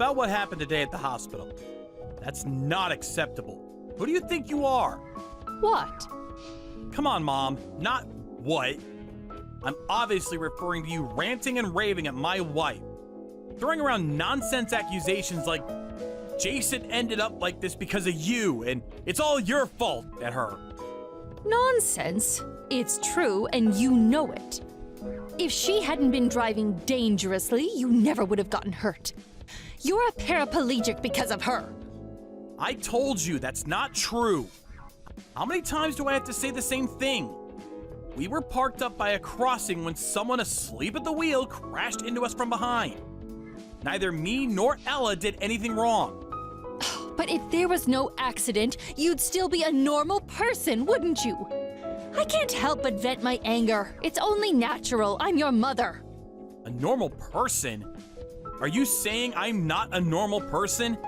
about what happened today at the hospital. That's not acceptable. Who do you think you are? What? Come on, Mom. Not what. I'm obviously referring to you ranting and raving at my wife, throwing around nonsense accusations like Jason ended up like this because of you, and it's all your fault at her. Nonsense. It's true, and you know it. If she hadn't been driving dangerously, you never would have gotten hurt. You're a paraplegic because of her. I told you that's not true. How many times do I have to say the same thing? We were parked up by a crossing when someone asleep at the wheel crashed into us from behind. Neither me nor Ella did anything wrong. But if there was no accident, you'd still be a normal person, wouldn't you? I can't help but vent my anger. It's only natural. I'm your mother. A normal person? Are you saying I'm not a normal person?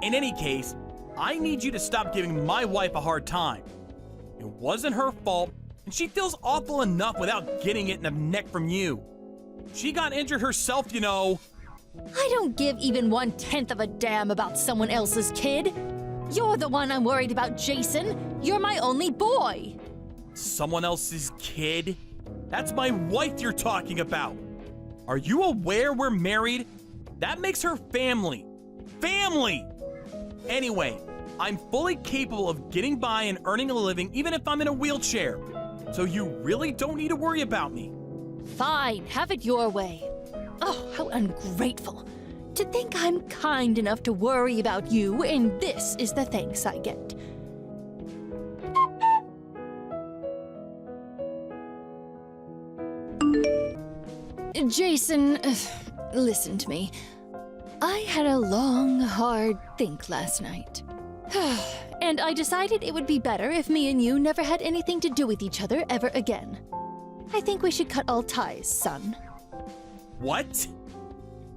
In any case, I need you to stop giving my wife a hard time. It wasn't her fault, and she feels awful enough without getting it in the neck from you. She got injured herself, you know. I don't give even 1/10 of a damn about someone else's kid. You're the one I'm worried about, Jason. You're my only boy. Someone else's kid? That's my wife you're talking about. Are you aware we're married? That makes her family. Family! Anyway, I'm fully capable of getting by and earning a living even if I'm in a wheelchair. So you really don't need to worry about me. Fine, have it your way. Oh, how ungrateful. To think I'm kind enough to worry about you, and this is the thanks I get. Jason, listen to me. I had a long, hard think last night. And I decided it would be better if me and you never had anything to do with each other ever again. I think we should cut all ties, son. What?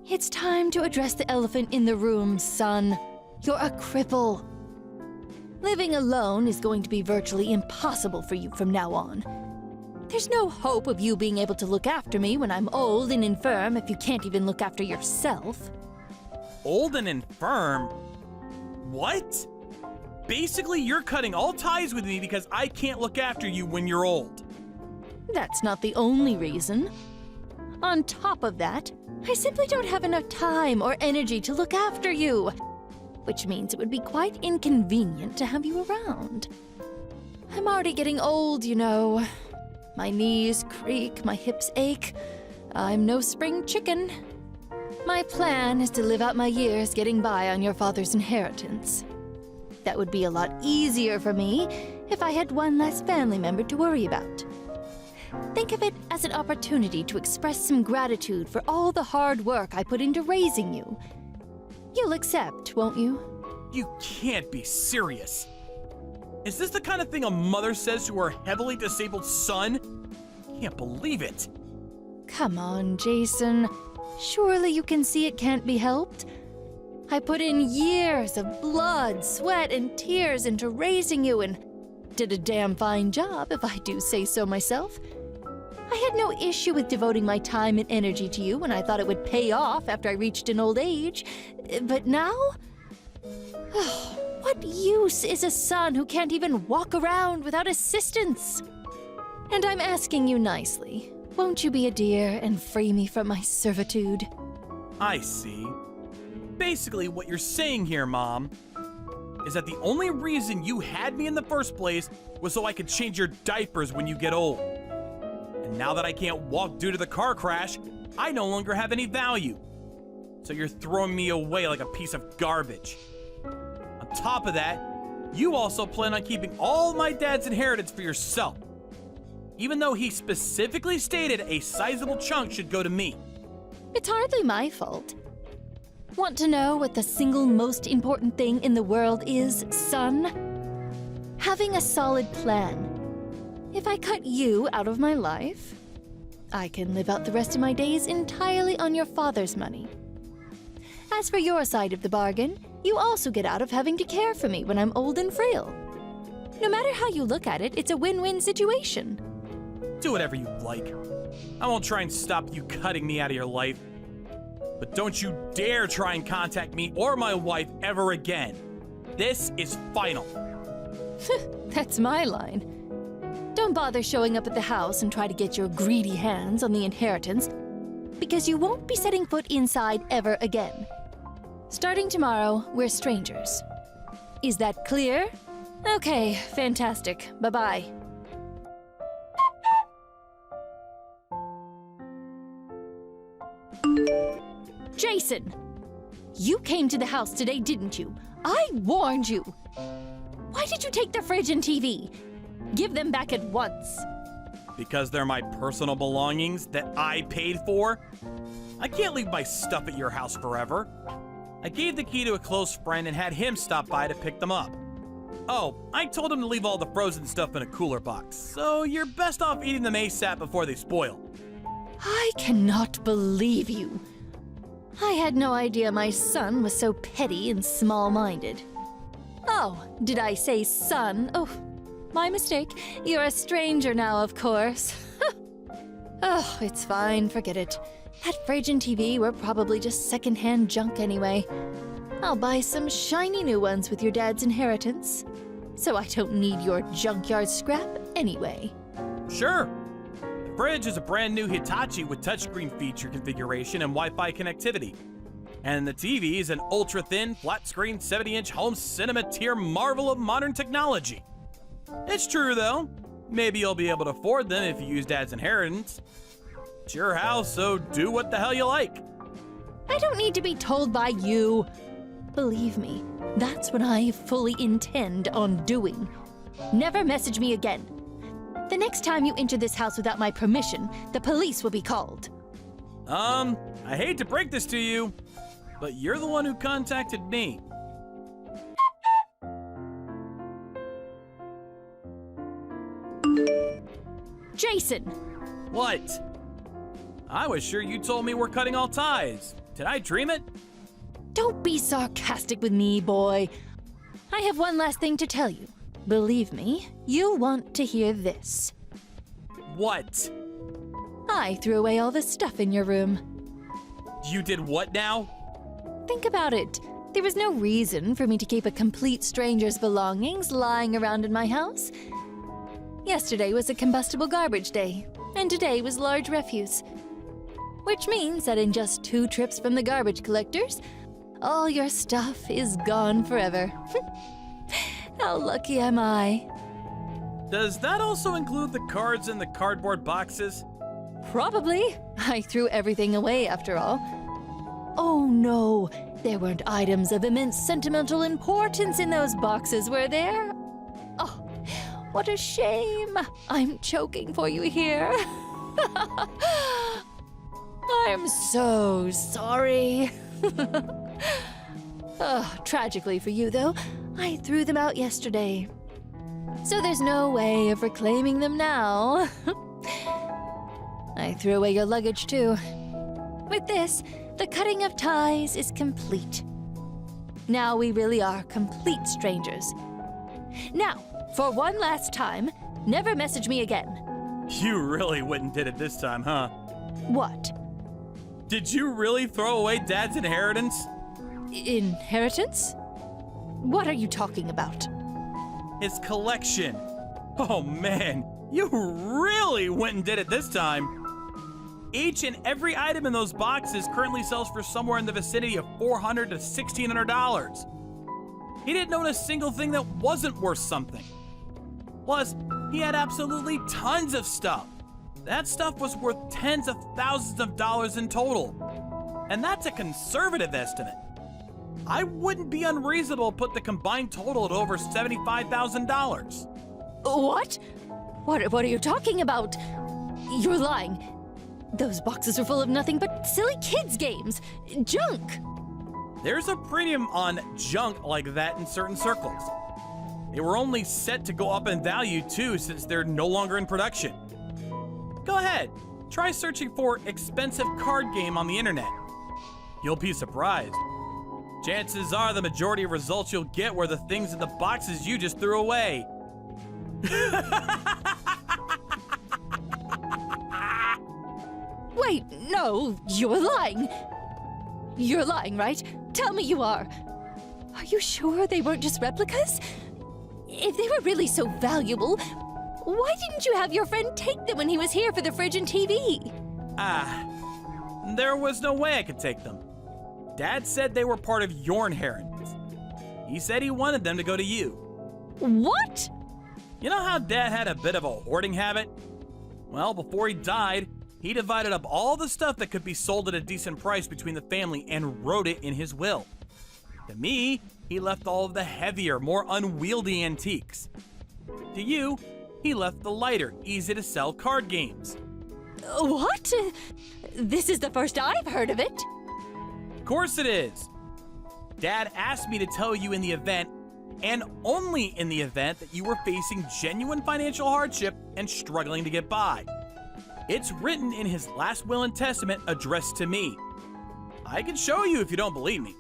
It's time to address the elephant in the room, son. You're a cripple. Living alone is going to be virtually impossible for you from now on. There's no hope of you being able to look after me when I'm old and infirm if you can't even look after yourself. Old and infirm? What? Basically, you're cutting all ties with me because I can't look after you when you're old. That's not the only reason. On top of that, I simply don't have enough time or energy to look after you, which means it would be quite inconvenient to have you around. I'm already getting old, you know. My knees creak, my hips ache. I'm no spring chicken. My plan is to live out my years getting by on your father's inheritance. That would be a lot easier for me if I had one less family member to worry about. Think of it as an opportunity to express some gratitude for all the hard work I put into raising you. You'll accept, won't you? You can't be serious. Is this the kind of thing a mother says to her heavily disabled son? Can't believe it. Come on, Jason. Surely you can see it can't be helped. I put in years of blood, sweat, and tears into raising you and did a damn fine job, if I do say so myself. I had no issue with devoting my time and energy to you when I thought it would pay off after I reached an old age. But now? What use is a son who can't even walk around without assistance? And I'm asking you nicely, won't you be a dear and free me from my servitude? I see. Basically, what you're saying here, Mom, is that the only reason you had me in the first place was so I could change your diapers when you get old. And now that I can't walk due to the car crash, I no longer have any value. So you're throwing me away like a piece of garbage. On top of that, you also plan on keeping all my dad's inheritance for yourself, even though he specifically stated a sizable chunk should go to me. It's hardly my fault. Want to know what the single most important thing in the world is, son? Having a solid plan. If I cut you out of my life, I can live out the rest of my days entirely on your father's money. As for your side of the bargain, you also get out of having to care for me when I'm old and frail. No matter how you look at it, it's a win-win situation. Do whatever you like. I won't try and stop you cutting me out of your life. But don't you dare try and contact me or my wife ever again. This is final. That's my line. Don't bother showing up at the house and try to get your greedy hands on the inheritance, because you won't be setting foot inside ever again. Starting tomorrow, we're strangers. Is that clear? Okay, fantastic. Bye-bye. Jason! You came to the house today, didn't you? I warned you! Why did you take the fridge and TV? Give them back at once. Because they're my personal belongings that I paid for? I can't leave my stuff at your house forever. I gave the key to a close friend and had him stop by to pick them up. Oh, I told him to leave all the frozen stuff in a cooler box, so you're best off eating them ASAP before they spoil. I cannot believe you. I had no idea my son was so petty and small-minded. Oh, did I say son? Oh, my mistake. You're a stranger now, of course. Oh, it's fine, forget it. That fridge and TV were probably just second-hand junk anyway. I'll buy some shiny new ones with your dad's inheritance. So I don't need your junkyard scrap anyway. Sure. The fridge is a brand new Hitachi with touchscreen feature configuration and Wi-Fi connectivity. And the TV is an ultra-thin, flat-screen, 70-inch home cinema tier marvel of modern technology. It's true, though. Maybe you'll be able to afford them if you use Dad's inheritance. It's your house, so do what the hell you like. I don't need to be told by you. Believe me, that's what I fully intend on doing. Never message me again. The next time you enter this house without my permission, the police will be called. I hate to break this to you, but you're the one who contacted me. Jason! What? I was sure you told me we're cutting all ties. Did I dream it? Don't be sarcastic with me, boy. I have one last thing to tell you. Believe me, you want to hear this. What? I threw away all the stuff in your room. You did what now? Think about it. There was no reason for me to keep a complete stranger's belongings lying around in my house. Yesterday was a combustible garbage day, and today was large refuse. Which means that in just 2 trips from the garbage collectors, all your stuff is gone forever. How lucky am I? Does that also include the cards in the cardboard boxes? Probably. I threw everything away after all. Oh no, there weren't items of immense sentimental importance in those boxes, were there? Oh, what a shame. I'm choking for you here. I'm so sorry. Oh, tragically for you, though, I threw them out yesterday. So there's no way of reclaiming them now. I threw away your luggage, too. With this, the cutting of ties is complete. Now we really are complete strangers. Now, for one last time, never message me again. You really went and did it this time, huh? What? Did you really throw away Dad's inheritance? Inheritance? What are you talking about? His collection. Oh man, you really went and did it this time. Each and every item in those boxes currently sells for somewhere in the vicinity of $400 to $1,600. He didn't own a single thing that wasn't worth something. Plus, he had absolutely tons of stuff. That stuff was worth tens of thousands of dollars in total. And that's a conservative estimate. I wouldn't be unreasonable to put the combined total at over $75,000. What? What are you talking about? You're lying. Those boxes are full of nothing but silly kids' games. Junk. There's a premium on junk like that in certain circles. They were only set to go up in value too, since they're no longer in production. Go ahead, try searching for expensive card game on the internet. You'll be surprised. Chances are the majority of results you'll get were the things in the boxes you just threw away. Wait, no, you're lying. You're lying, right? Tell me you are. Are you sure they weren't just replicas? If they were really so valuable, why didn't you have your friend take them when he was here for the fridge and TV? There was no way I could take them. Dad said they were part of your inheritance. He said he wanted them to go to you. What? You know how Dad had a bit of a hoarding habit? Well, before he died, he divided up all the stuff that could be sold at a decent price between the family and wrote it in his will. To me, he left all of the heavier, more unwieldy antiques. To you, he left the lighter, easy-to-sell card games. What? This is the first I've heard of it. Of course it is. Dad asked me to tell you in the event, and only in the event, that you were facing genuine financial hardship and struggling to get by. It's written in his last will and testament addressed to me. I can show you if you don't believe me.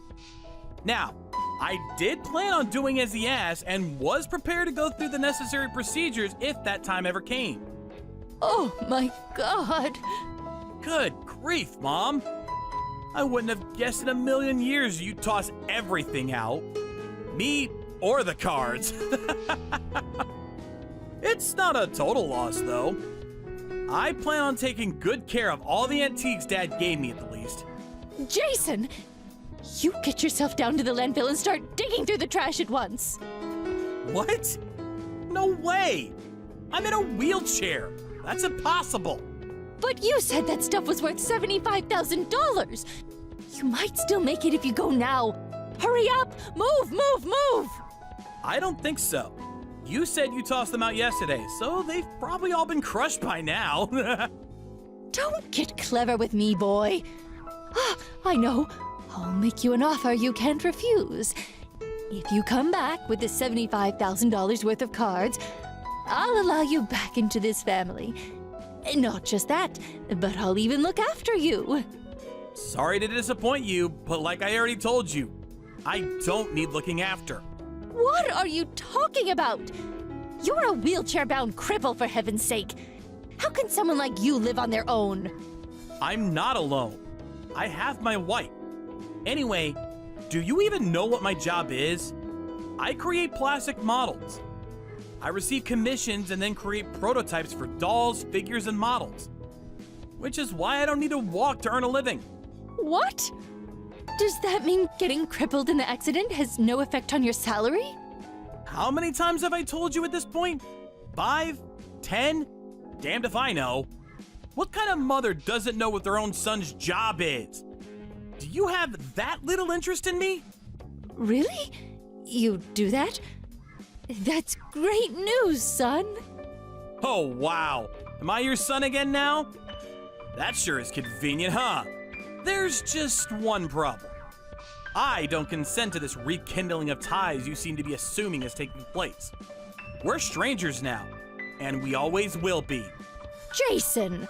Now, I did plan on doing as he asked and was prepared to go through the necessary procedures if that time ever came. Oh my God. Good grief, Mom. I wouldn't have guessed in a million years you'd toss everything out. Me or the cards. It's not a total loss, though. I plan on taking good care of all the antiques Dad gave me at the least. Jason, you get yourself down to the landfill and start digging through the trash at once. What? No way! I'm in a wheelchair. That's impossible. But you said that stuff was worth $75,000. You might still make it if you go now. Hurry up! Move, move, move! I don't think so. You said you tossed them out yesterday, so they've probably all been crushed by now. Don't get clever with me, boy. I know. I'll make you an offer you can't refuse. If you come back with the $75,000 worth of cards, I'll allow you back into this family. Not just that, but I'll even look after you. Sorry to disappoint you, but like I already told you, I don't need looking after. What are you talking about? You're a wheelchair-bound cripple, for heaven's sake. How can someone like you live on their own? I'm not alone. I have my wife. Anyway, do you even know what my job is? I create plastic models. I receive commissions and then create prototypes for dolls, figures, and models. Which is why I don't need to walk to earn a living. What? Does that mean getting crippled in the accident has no effect on your salary? How many times have I told you at this point? 5? 10? Damned if I know. What kind of mother doesn't know what their own son's job is? Do you have that little interest in me? Really? You do that? That's great news, son. Oh, wow. Am I your son again now? That sure is convenient, huh? There's just one problem. I don't consent to this rekindling of ties you seem to be assuming is taking place. We're strangers now, and we always will be. Jason,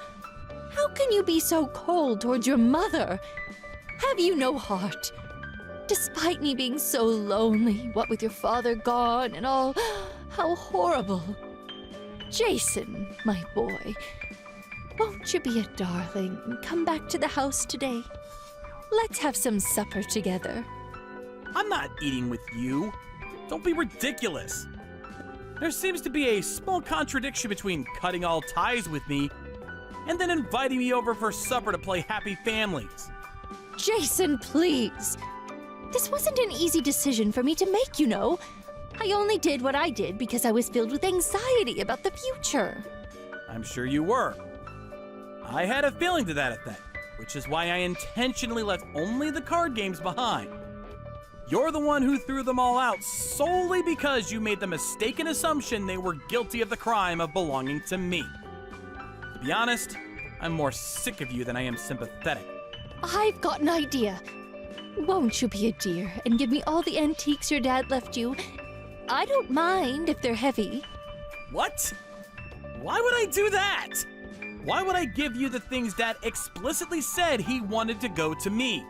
how can you be so cold towards your mother? Have you no heart? Despite me being so lonely, what with your father gone and all, how horrible. Jason, my boy, won't you be a darling and come back to the house today? Let's have some supper together. I'm not eating with you. Don't be ridiculous. There seems to be a small contradiction between cutting all ties with me and then inviting me over for supper to play Happy Families. Jason, please. This wasn't an easy decision for me to make, you know. I only did what I did because I was filled with anxiety about the future. I'm sure you were. I had a feeling to that effect, which is why I intentionally left only the card games behind. You're the one who threw them all out solely because you made the mistaken assumption they were guilty of the crime of belonging to me. To be honest, I'm more sick of you than I am sympathetic. I've got an idea. Won't you be a dear and give me all the antiques your dad left you? I don't mind if they're heavy. What? Why would I do that? Why would I give you the things Dad explicitly said he wanted to go to me?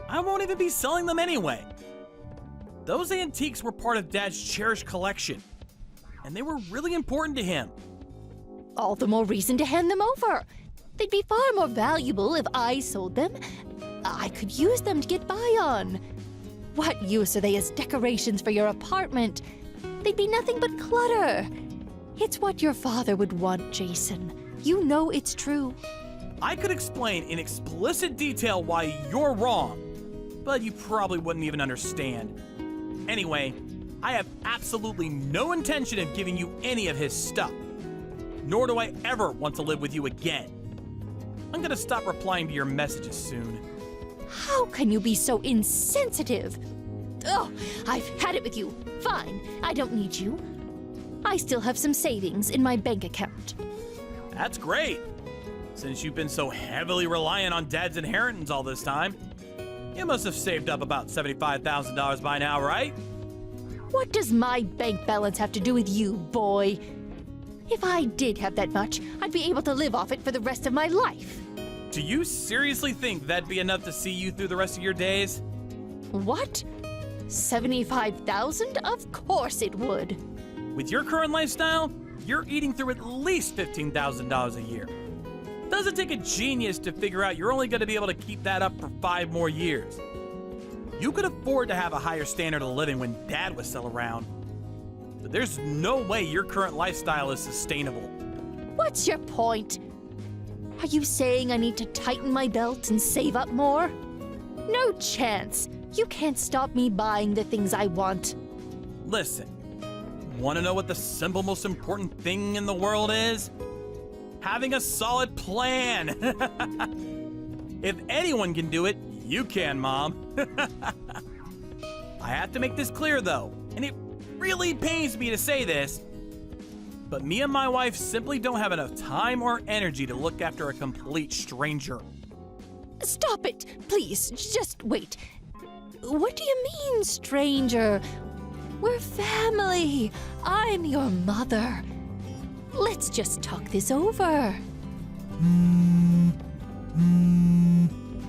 I won't even be selling them anyway. Those antiques were part of Dad's cherished collection, and they were really important to him. All the more reason to hand them over. They'd be far more valuable if I sold them. I could use them to get by on. What use are they as decorations for your apartment? They'd be nothing but clutter. It's what your father would want, Jason. You know it's true. I could explain in explicit detail why you're wrong, but you probably wouldn't even understand. Anyway, I have absolutely no intention of giving you any of his stuff, nor do I ever want to live with you again. I'm gonna stop replying to your messages soon. How can you be so insensitive? Oh, I've had it with you. Fine, I don't need you. I still have some savings in my bank account. That's great. Since you've been so heavily reliant on Dad's inheritance all this time, you must have saved up about $75,000 by now, right? What does my bank balance have to do with you, boy? If I did have that much, I'd be able to live off it for the rest of my life. Do you seriously think that'd be enough to see you through the rest of your days? What? 75,000? Of course it would. With your current lifestyle, you're eating through at least $15,000 a year. Doesn't take a genius to figure out you're only going to be able to keep that up for 5 more years. You could afford to have a higher standard of living when Dad was still around. But there's no way your current lifestyle is sustainable. What's your point? Are you saying I need to tighten my belt and save up more? No chance. You can't stop me buying the things I want. Listen, want to know what the simple, most important thing in the world is? Having a solid plan. If anyone can do it, you can, Mom. I have to make this clear, though, and it really pains me to say this, but me and my wife simply don't have enough time or energy to look after a complete stranger. Stop it, please. Just wait. What do you mean, stranger? We're family. I'm your mother. Let's just talk this over.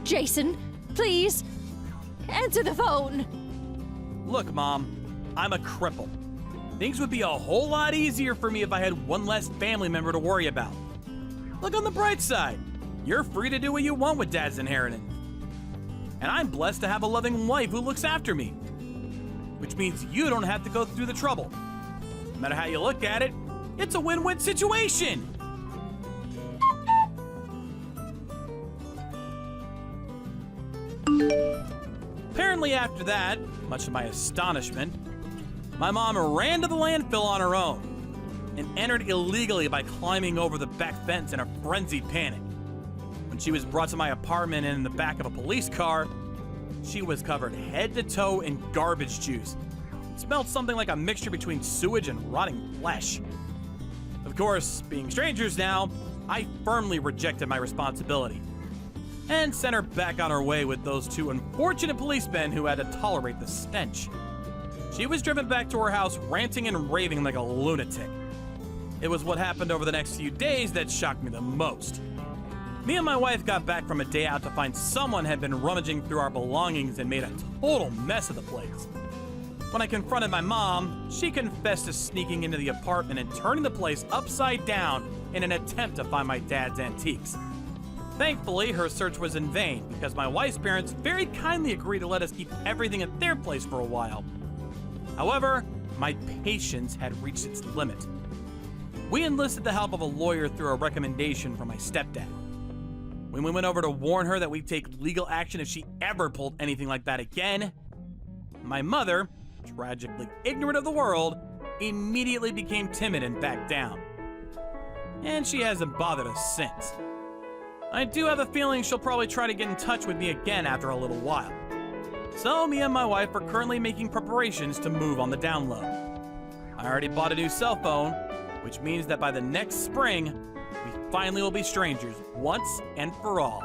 Jason, please, answer the phone. Look, Mom, I'm a cripple. Things would be a whole lot easier for me if I had one less family member to worry about. Look on the bright side. You're free to do what you want with Dad's inheritance. And I'm blessed to have a loving wife who looks after me. Which means you don't have to go through the trouble. No matter how you look at it, it's a win-win situation. Apparently after that, much to my astonishment, my mom ran to the landfill on her own and entered illegally by climbing over the back fence in a frenzied panic. When she was brought to my apartment in the back of a police car, she was covered head to toe in garbage juice. It smelled something like a mixture between sewage and rotting flesh. Of course, being strangers now, I firmly rejected my responsibility and sent her back on her way with those 2 unfortunate policemen who had to tolerate the stench. She was driven back to her house ranting and raving like a lunatic. It was what happened over the next few days that shocked me the most. Me and my wife got back from a day out to find someone had been rummaging through our belongings and made a total mess of the place. When I confronted my mom, she confessed to sneaking into the apartment and turning the place upside down in an attempt to find my dad's antiques. Thankfully, her search was in vain because my wife's parents very kindly agreed to let us keep everything at their place for a while. However, my patience had reached its limit. We enlisted the help of a lawyer through a recommendation from my stepdad. When we went over to warn her that we'd take legal action if she ever pulled anything like that again, my mother, tragically ignorant of the world, immediately became timid and backed down. And she hasn't bothered us since. I do have a feeling she'll probably try to get in touch with me again after a little while. So me and my wife are currently making preparations to move on the down low. I already bought a new cell phone, which means that by the next spring, we finally will be strangers once and for all.